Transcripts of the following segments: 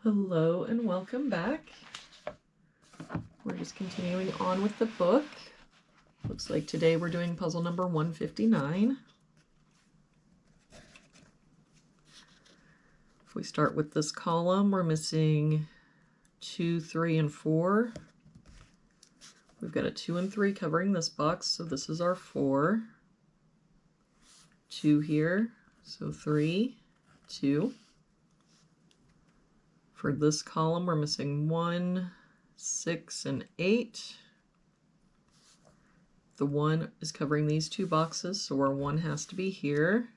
Hello and welcome back. We're just continuing on with the book. Looks like today we're doing puzzle number 159. If we start with this column, we're missing 2, 3, and 4. We've got a 2 and 3 covering this box, so this is our 4. 2 here, so 3, 2. For this column, we're missing 1, 6, and 8. The 1 is covering these two boxes, so our 1 has to be here.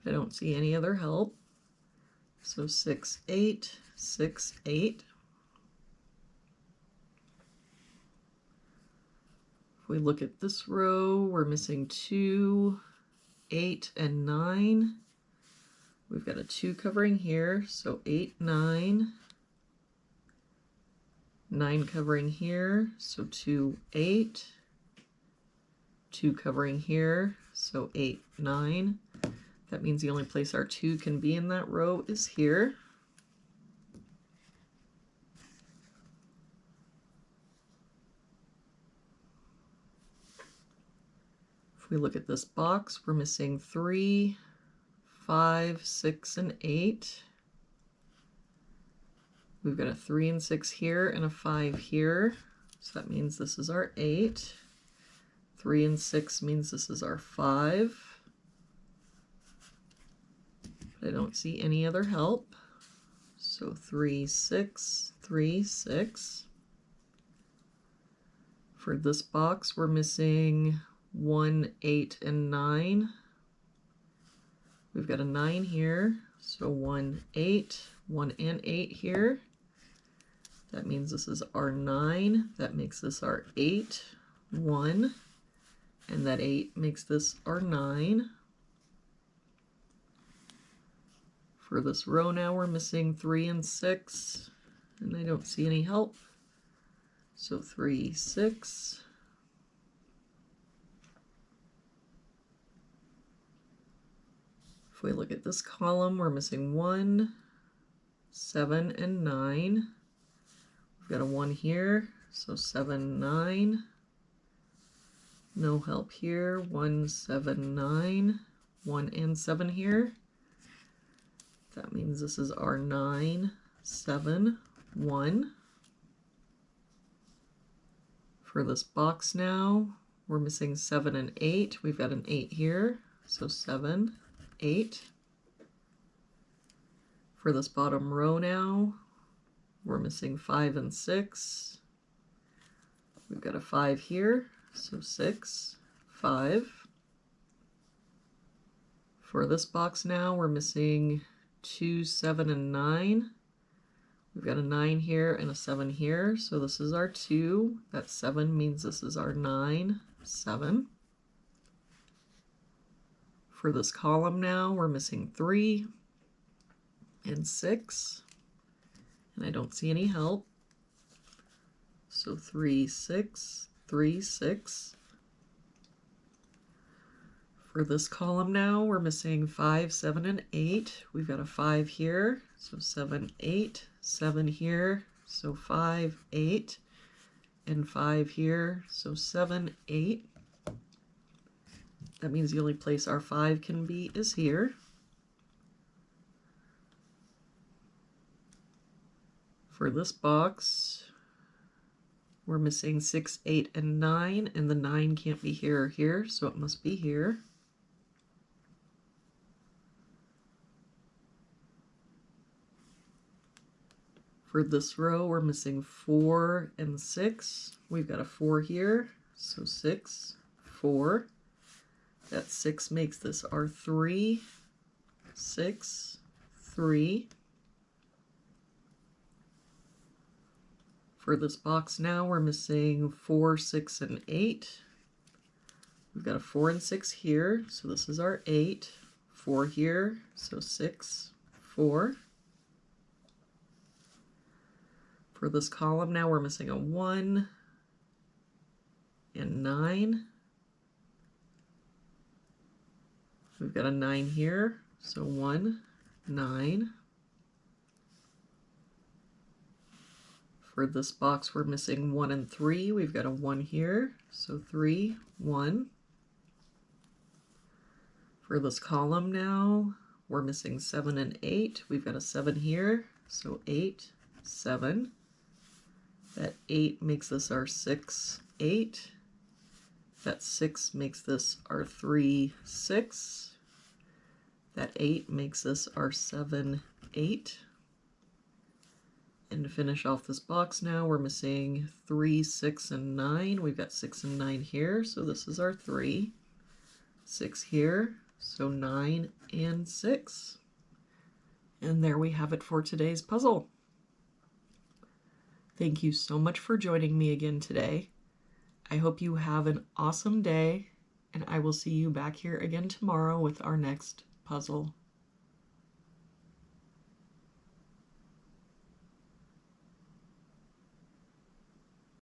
I don't see any other help. So 6, 8, 6, 8. If we look at this row, we're missing 2, 8, and 9. We've got a 2 covering here, so 8, 9. 9 covering here, so 2, 8. 2 covering here, so 8, 9. That means the only place our 2 can be in that row is here. If we look at this box, we're missing 3, 5, 6, and 8. We've got a 3 and 6 here and a 5 here. So that means this is our 8. 3 and 6 means this is our 5. But I don't see any other help. So 3, 6, 3, 6. For this box, we're missing 1, 8, and 9. We've got a 9 here, so 1, 8, 1 and 8 here. That means this is our 9. That makes this our 8, 1. And that 8 makes this our 9. For this row now, we're missing 3 and 6, and I don't see any help. So 3, 6. If we look at this column, we're missing 1, 7, and 9. We've got a 1 here, so 7, 9. No help here, 1, 7, 9. 1 and 7 here. That means this is our 9, 7, 1. For this box now, we're missing 7 and 8. We've got an 8 here, so 7, 8. For this bottom row now, we're missing 5 and 6. We've got a 5 here, so 6, 5. For this box now, we're missing 2, 7, and 9. We've got a 9 here and a 7 here, so this is our 2. That 7 means this is our 9, 7. For this column now, we're missing 3 and 6, and I don't see any help. So 3, 6, 3, 6. For this column now, we're missing 5, 7, and 8. We've got a 5 here, so 7, 8. 7 here, so 5, 8. And 5 here, so 7, 8. That means the only place our 5 can be is here. For this box, we're missing 6, 8, and 9, and the 9 can't be here or here, so it must be here. For this row, we're missing 4 and 6. We've got a 4 here, so 6, 4. That 6 makes this our 3, 6, 3. For this box now, we're missing 4, 6, and 8. We've got a 4 and 6 here, so this is our 8. 4 here, so 6, 4. For this column now, we're missing a 1 and 9. We've got a 9 here, so 1, 9. For this box, we're missing 1 and 3. We've got a 1 here, so 3, 1. For this column now, we're missing 7 and 8. We've got a 7 here, so 8, 7. That 8 makes this our 6, 8. That 6 makes this our 3, 6. That 8 makes this our 7, 8. And to finish off this box now, we're missing 3, 6, and 9. We've got 6 and 9 here, so this is our 3. 6 here, so 9 and 6. And there we have it for today's puzzle. Thank you so much for joining me again today. I hope you have an awesome day, and I will see you back here again tomorrow with our next puzzle.